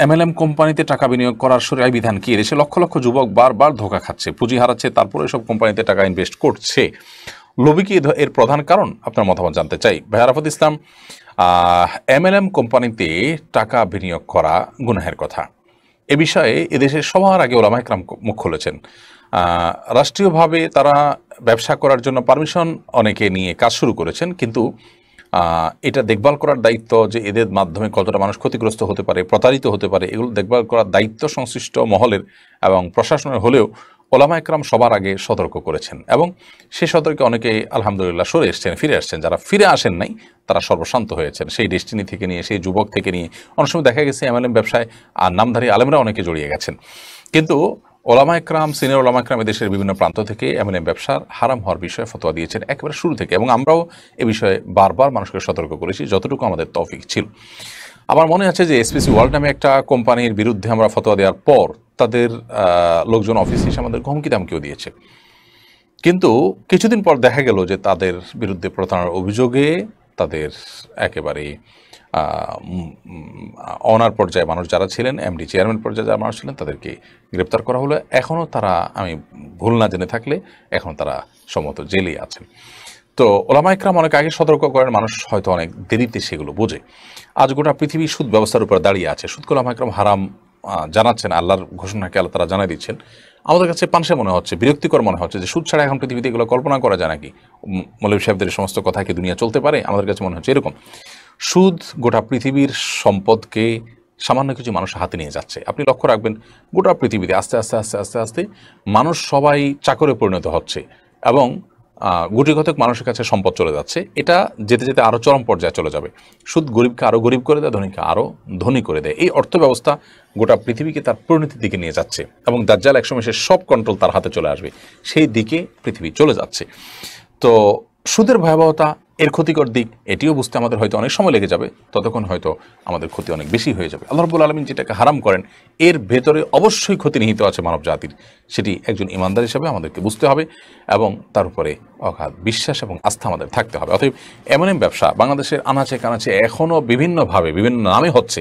MLM কোম্পানিতে টাকা বিনিয়োগ করার শরীয়ী বিধান কি? এদেশে লক্ষ লক্ষ যুবক বারবার ধোঁকা খাচ্ছে, পুঁজি হারাচ্ছে, তারপরে এসব কোম্পানিতে টাকা ইনভেস্ট করছে। লোভী কি এর প্রধান কারণ? আপনার মতামত জানতে চাই। ভাই আরাফাত ইসলাম, MLM কোম্পানিতে টাকা বিনিয়োগ করা গুনাহের কথা। এ বিষয়ে এদেশের সবার আগে ওলামা ইকরাম মুখ খুলেছেন। রাষ্ট্রীয়ভাবে তারা ব্যবসা করার জন্য পারমিশন অনেকে নিয়ে কাজ শুরু করেছেন, কিন্তু এটা দেখভাল করার দায়িত্ব যে এদের মাধ্যমে কতটা মানুষ ক্ষতিগ্রস্ত হতে পারে, প্রতারিত হতে পারে, এগুলো দেখভাল করার দায়িত্ব সংশ্লিষ্ট মহলের এবং প্রশাসনের হলেও ওলামা একরাম সবার আগে সতর্ক করেছেন এবং সে সতর্কে অনেকে আলহামদুলিল্লাহ সরে এসছেন, ফিরে আসছেন। যারা ফিরে আসেন নাই তারা সর্বশান্ত হয়েছেন, সেই ডেস্টিনি থেকে নিয়ে, সেই যুবক থেকে নিয়ে। অনেক সময় দেখা গেছে MLM ব্যবসায় আর নামধারী আলেমরা অনেকে জড়িয়ে গেছেন। কিন্তু ওলামা একরাম, সিনিয়র ওলামা একরাম দেশের বিভিন্ন প্রান্ত থেকে MLM ব্যবসার হারাম হওয়ার বিষয়ে ফতোয়া দিয়েছেন একেবারে শুরু থেকে, এবং আমরাও এ বিষয়ে বারবার মানুষকে সতর্ক করেছি যতটুকু আমাদের তৌফিক ছিল। আমার মনে আছে যে SPC ওয়ার্ল্ড নামে একটা কোম্পানির বিরুদ্ধে আমরা ফতোয়া দেওয়ার পর তাদের লোকজন অফিসে এসে আমাদের হুমকি দামকিও দিয়েছে, কিন্তু কিছুদিন পর দেখা গেল যে তাদের বিরুদ্ধে প্রতারণার অভিযোগে তাদের একেবারে অনার পর্যায়ে মানুষ যারা ছিলেন, MD চেয়ারম্যান পর্যায়ে যারা মানুষ ছিলেন, তাদেরকে গ্রেপ্তার করা হলো। এখনও তারা, আমি ভুল না জেনে থাকলে, এখন তারা সম্ভবত জেলেই আছেন। তো ওলামা ইকরাম অনেক আগে সতর্ক করেন, মানুষ হয়তো অনেক দেরিতে সেগুলো বোঝে। আজ গোটা পৃথিবী সুদ ব্যবস্থার উপর দাঁড়িয়ে আছে। সুদকে ওলামা ইকরাম হারাম জানাচ্ছেন, আল্লাহর ঘোষণাকে আল্লাহ তারা জানাই দিচ্ছেন। আমাদের কাছে পানসে মনে হচ্ছে, বিরক্তিকর মনে হচ্ছে যে সুদ ছাড়া এখন পৃথিবীতে এগুলো কল্পনা করা যায় নাকি? মৌলভী সাহেবদের সমস্ত কথা কি দুনিয়া চলতে পারে? আমাদের কাছে মনে হচ্ছে এরকম। সুদ গোটা পৃথিবীর সম্পদকে সামান্য কিছু মানুষ হাতে নিয়ে যাচ্ছে। আপনি লক্ষ্য রাখবেন, গোটা পৃথিবীতে আস্তে আস্তে আস্তে আস্তে আস্তে মানুষ সবাই চাকরে পরিণত হচ্ছে এবং গুটি কতক মানুষের কাছে সম্পদ চলে যাচ্ছে। এটা যেতে যেতে আরও চরম পর্যায়ে চলে যাবে। সুদ গরিবকে আরও গরিব করে দেয়, ধনীকে আরও ধনী করে দেয়। এই অর্থ ব্যবস্থা গোটা পৃথিবীকে তার পরিণতির দিকে নিয়ে যাচ্ছে এবং দাজ্জাল একসময় সে সব কন্ট্রোল তার হাতে চলে আসবে, সেই দিকে পৃথিবী চলে যাচ্ছে। তো সুদের ভয়াবহতা, এর ক্ষতিকর দিক, এটিও বুঝতে আমাদের হয়তো অনেক সময় লেগে যাবে, ততক্ষণ হয়তো আমাদের ক্ষতি অনেক বেশি হয়ে যাবে। আল্লাহ রাব্বুল আলামিন যেটাকে হারাম করেন এর ভেতরে অবশ্যই ক্ষতি নিহিত আছে মানব জাতির, সেটি একজন ইমানদার হিসাবে আমাদেরকে বুঝতে হবে এবং তার উপরে অগাধ বিশ্বাস এবং আস্থা আমাদের থাকতে হবে। অতএব MLM ব্যবসা বাংলাদেশের আনাচে কানাচে এখনও বিভিন্নভাবে বিভিন্ন নামে হচ্ছে।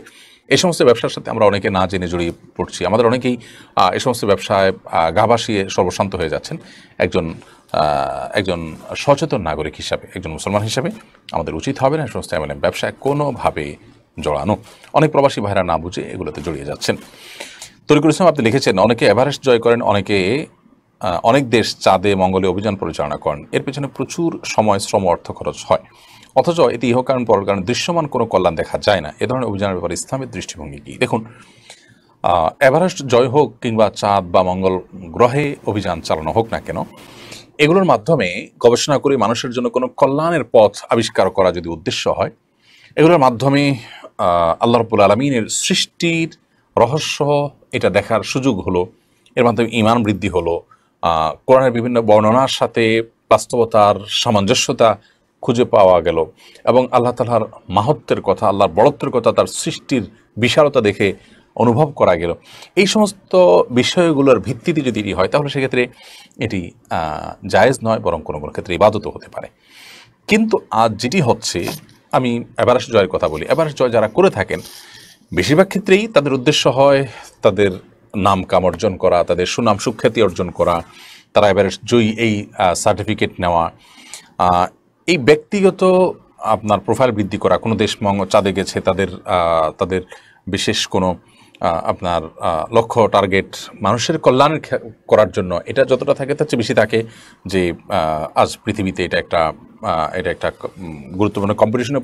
এই সমস্ত ব্যবসার সাথে আমরা অনেকে না জেনে জড়িয়ে পড়ছি। আমাদের অনেকেই এই সমস্ত ব্যবসায় গা ভাসিয়ে সর্বশান্ত হয়ে যাচ্ছেন। একজন সচেতন নাগরিক হিসাবে, একজন মুসলমান হিসাবে আমাদের উচিত হবে না সমস্ত MLM ব্যবসায় কোনোভাবে জড়ানো। অনেক প্রবাসী ভাইরা না বুঝে এগুলোতে জড়িয়ে যাচ্ছেন। তরিকুল ইসলাম, আপনি লিখেছেন অনেকে এভারেস্ট জয় করেন, অনেক দেশ চাঁদে মঙ্গলে অভিযান পরিচালনা করেন, এর পেছনে প্রচুর সময়, শ্রম, অর্থ খরচ হয়, অথচ এতে ইহকারণ পরকারণ দৃশ্যমান কোনো কল্যাণ দেখা যায় না। এ ধরনের অভিযানের ব্যাপারে ইসলামের দৃষ্টিভঙ্গি কি? দেখুন, এভারেস্ট জয় হোক কিংবা চাঁদ বা মঙ্গল গ্রহে অভিযান চালানো হোক না কেন, এগুলোর মাধ্যমে গবেষণা করে মানুষের জন্য কোনো কল্যাণের পথ আবিষ্কার করা যদি উদ্দেশ্য হয়, এগুলোর মাধ্যমে আল্লাহ রাব্বুল আলামিনের সৃষ্টির রহস্য এটা দেখার সুযোগ হলো, এর মাধ্যমে ঈমান বৃদ্ধি হলো, কোরআনের বিভিন্ন বর্ণনার সাথে বাস্তবতার সামঞ্জস্যতা খুঁজে পাওয়া গেল এবং আল্লাহ তাআলার মাহাত্ম্যের কথা, আল্লাহর বড়ত্বের কথা, তার সৃষ্টির বিশালতা দেখে অনুভব করা গেল। এই সমস্ত বিষয়গুলোর ভিত্তিতে যদি এটি হয়, তাহলে সেক্ষেত্রে এটি জায়েজ নয়, বরং কোনো কোনো ক্ষেত্রে ইবাদতও হতে পারে। কিন্তু আজ যেটি হচ্ছে, আমি এভারেস্ট জয়ের কথা বলি, এভারেস্ট জয় যারা করে থাকেন বেশিরভাগ ক্ষেত্রেই তাদের উদ্দেশ্য হয় তাদের নাম কাম অর্জন করা, তাদের সুনাম সুখ্যাতি অর্জন করা, তারা এভারেস্ট জয়ী এই সার্টিফিকেট নেওয়া, এই ব্যক্তিগত আপনার প্রোফাইল বৃদ্ধি করা। কোনো দেশ চাঁদে গেছে, তাদের বিশেষ কোনো আপনার লক্ষ্য, টার্গেট মানুষের কল্যাণ করার জন্য, এটা যতটা থাকে তার চেয়ে বেশি থাকে যে আজ পৃথিবীতে এটা একটা গুরুত্বপূর্ণ কম্পিটিশনে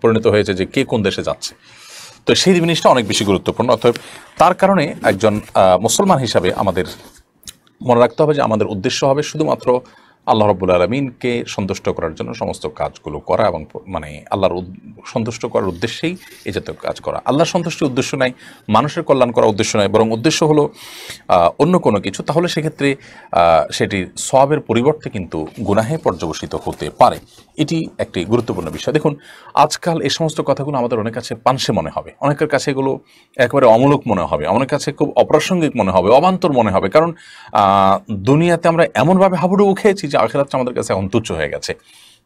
পরিণত হয়েছে যে কে কোন দেশে যাচ্ছে। তো সেই জিনিসটা অনেক বেশি গুরুত্বপূর্ণ। অতএব তার কারণে একজন মুসলমান হিসাবে আমাদের মনে রাখতে হবে যে আমাদের উদ্দেশ্য হবে শুধুমাত্র আল্লাহ রাব্বুল আলামিনকে সন্তুষ্ট করার জন্য সমস্ত কাজগুলো করা এবং মানে আল্লাহর সন্তুষ্ট করার উদ্দেশ্যেই এই জাতীয় কাজ করা। আল্লাহর সন্তুষ্টির উদ্দেশ্য নাই, মানুষের কল্যাণ করার উদ্দেশ্য নাই, বরং উদ্দেশ্য হলো অন্য কোনো কিছু। তাহলে সেক্ষেত্রে সেটি সওয়াবের পরিবর্তে কিন্তু গুনাহে পর্যবসিত হতে পারে। এটি একটি গুরুত্বপূর্ণ বিষয়। দেখুন, আজকাল এই সমস্ত কথাগুলো আমাদের অনেক কাছে পানসে মনে হবে, অনেকের কাছে এগুলো একেবারে অমূলক মনে হবে, অনেকের কাছে খুব অপ্রাসঙ্গিক মনে হবে, অবান্তর মনে হবে। কারণ দুনিয়াতে আমরা এমনভাবে হাবুডুবু খেয়েছি যে আখিরাতটা আমাদের কাছে এখন তুচ্ছ হয়ে গেছে।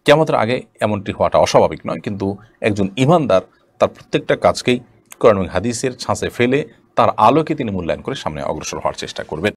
কিয়ামতের আগে এমনটি হওয়াটা অস্বাভাবিক নয়, কিন্তু একজন ঈমানদার তার প্রত্যেকটা কাজকেই কোরআন এবং হাদিসের ছাঁচে ফেলে তার আলোকে তিনি মূল্যায়ন করে সামনে অগ্রসর হওয়ার চেষ্টা করবেন।